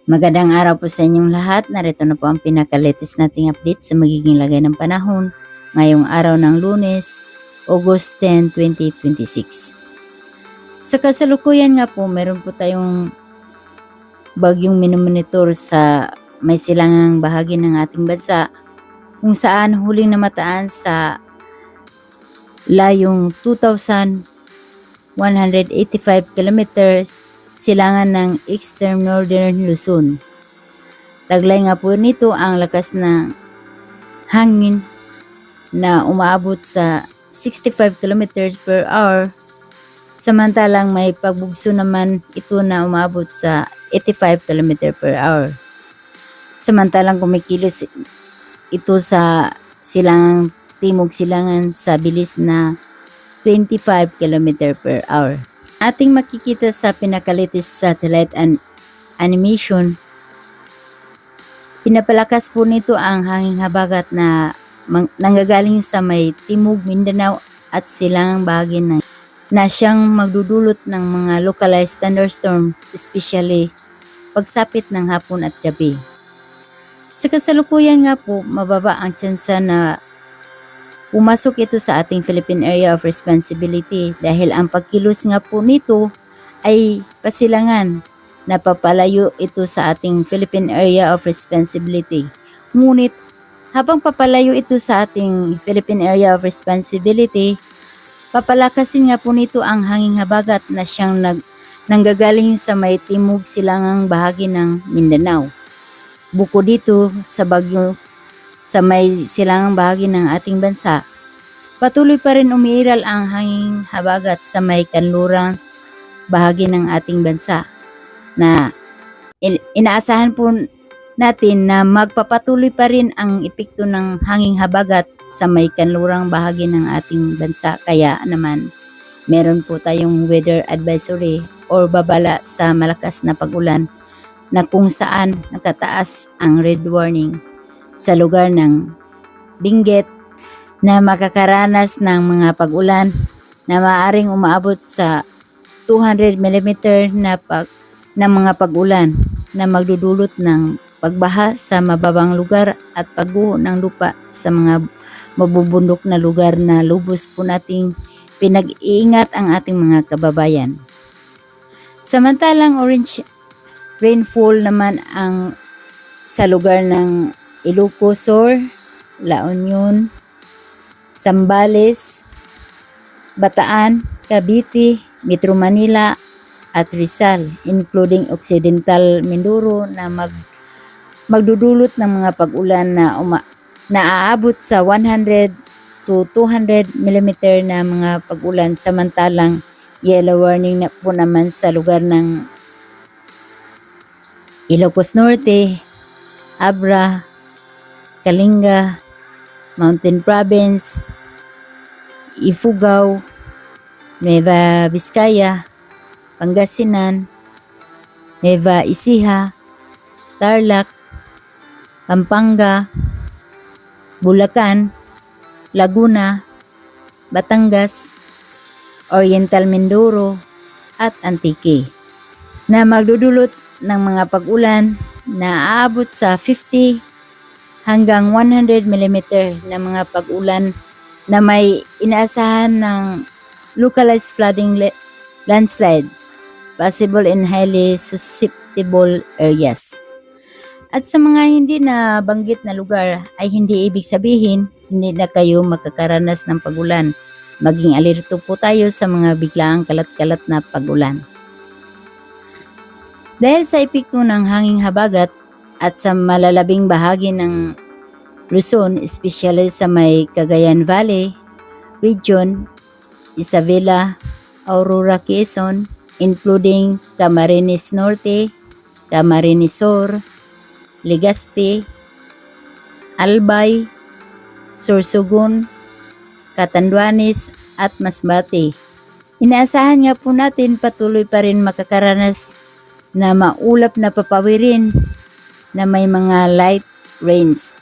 Magandang araw po sa inyong lahat. Narito na po ang pinaka-latest nating update sa magiging lagay ng panahon ngayong araw ng Lunes, August 10, 2026. Sa kasalukuyan nga po, meron po tayong bagyong minomonitor sa may silangang bahagi ng ating bansa kung saan huling namataan sa layong 2,185 kilometers silangan ng Eastern Northern Luzon. Taglay nga po nito ang lakas ng hangin na umaabot sa 65 kilometers per hour, samantalang may pagbugso naman ito na umaabot sa 85 kilometers per hour. Samantalang kumikilos ito sa silangang timog silangan sa bilis na 25 kilometers per hour. Ating makikita sa pinaka-latest satellite animation, pinapalakas po nito ang hanging habagat na nanggagaling sa may Timog Mindanao at silangang bahagi na siyang magdudulot ng mga localized thunderstorm, especially pagsapit ng hapon at gabi. Sa kasalukuyan nga po, mababa ang tsansa na pumasok ito sa ating Philippine Area of Responsibility dahil ang pagkilos nga po nito ay pasilangan na papalayo ito sa ating Philippine Area of Responsibility. Ngunit habang papalayo ito sa ating Philippine Area of Responsibility, papalakasin nga po nito ang hanging habagat na siyang nanggagaling sa may timog silangang bahagi ng Mindanao. Bukod dito sa bagyo sa may silangang bahagi ng ating bansa, patuloy pa rin umiiral ang hanging habagat sa may kanlurang bahagi ng ating bansa na inaasahan po natin na magpapatuloy pa rin ang epekto ng hanging habagat sa may kanlurang bahagi ng ating bansa. Kaya naman, meron po tayong weather advisory or babala sa malakas na pag-ulan na kung saan nakataas ang red warning sa lugar ng Benguet na makakaranas ng mga pag-ulan na maaaring umaabot sa 200 mm na mga pag-ulan na magdudulot ng pagbaha sa mababang lugar at pagguho ng lupa sa mga mabubundok na lugar na lubos po nating pinag-iingat ang ating mga kababayan. Samantalang orange rainfall naman ang sa lugar ng Ilocos Sur, La Union, Zambales, Bataan, Cavite, Metro Manila at Rizal, including Occidental Mindoro na magdudulot ng mga pag-ulan na aabot sa 100 to 200 mm na mga pag-ulan, samantalang yellow warning na po naman sa lugar ng Ilocos Norte, Abra, Kalinga, Mountain Province, Ifugao, Nueva Vizcaya, Pangasinan, Nueva Ecija, Tarlac, Pampanga, Bulacan, Laguna, Batangas, Oriental Mindoro at Antique na magdudulot ng mga pag-ulan na aabot sa 50 hanggang 100 mm na mga pag-ulan na may inaasahan ng localized flooding landslide possible in highly susceptible areas. At sa mga hindi na banggit na lugar ay hindi ibig sabihin hindi na kayo magkakaranas ng pag-ulan. Maging alerto po tayo sa mga biglaang kalat-kalat na pag-ulan. Dahil sa epekto ng hanging habagat at sa malalabing bahagi ng Luzon, especially sa may Cagayan Valley region, Isabela, Aurora, Quezon, including Camarines Norte, Camarines Sur, Legazpi, Albay, Sorsogon, Catanduanes at Masbate. Inaasahan nga po natin patuloy pa rin makakaranas na maulap na papawirin na may mga light rains.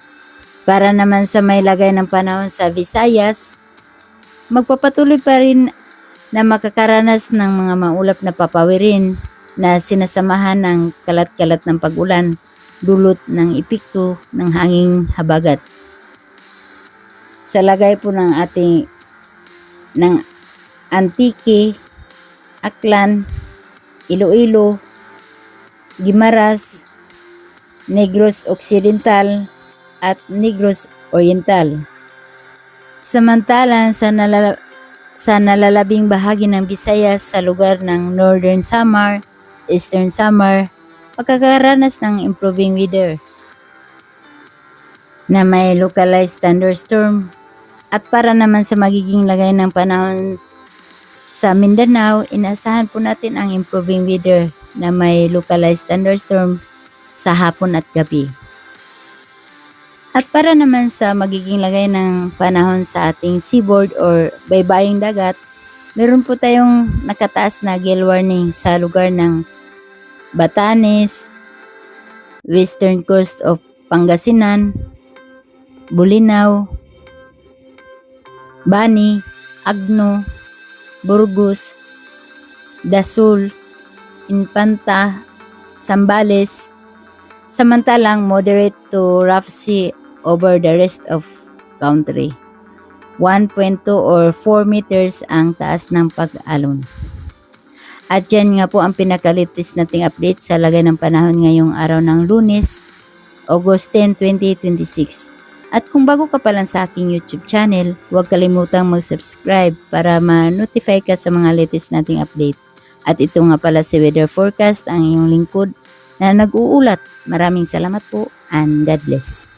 Para naman sa may lagay ng panahon sa Visayas, magpapatuloy pa rin na makakaranas ng mga maulap na papawirin na sinasamahan ng kalat-kalat ng pag-ulan dulot ng epekto ng hanging habagat. Sa lagay po ng ating ng Antique, Aklan, Iloilo, Guimaras, Negros Occidental at Negros Oriental. Samantalang sa nalalabing bahagi ng Visayas sa lugar ng Northern Samar, Eastern Samar, magkakaranas ng improving weather na may localized thunderstorm. At para naman sa magiging lagay ng panahon sa Mindanao, inasahan po natin ang improving weather na may localized thunderstorm sa hapon at gabi. At para naman sa magiging lagay ng panahon sa ating seaboard or baybaying dagat, meron po tayong nakataas na gale warning sa lugar ng Batanes, western coast of Pangasinan, Bolinao, Bani, Agno, Burgos, Dasul, Infanta, Zambales, samantalang moderate to rough sea over the rest of country. 1.2 or 4 meters ang taas ng pag-alon. At yan nga po ang pinakalitis nating update sa lagay ng panahon ngayong araw ng Lunes, August 10, 2026. At kung bago ka pa lang sa aking YouTube channel, huwag kalimutang mag-subscribe para ma-notify ka sa mga latest nating update. At ito nga pala si Weather Forecast, ang iyong lingkod na nag-uulat. Maraming salamat po and God bless.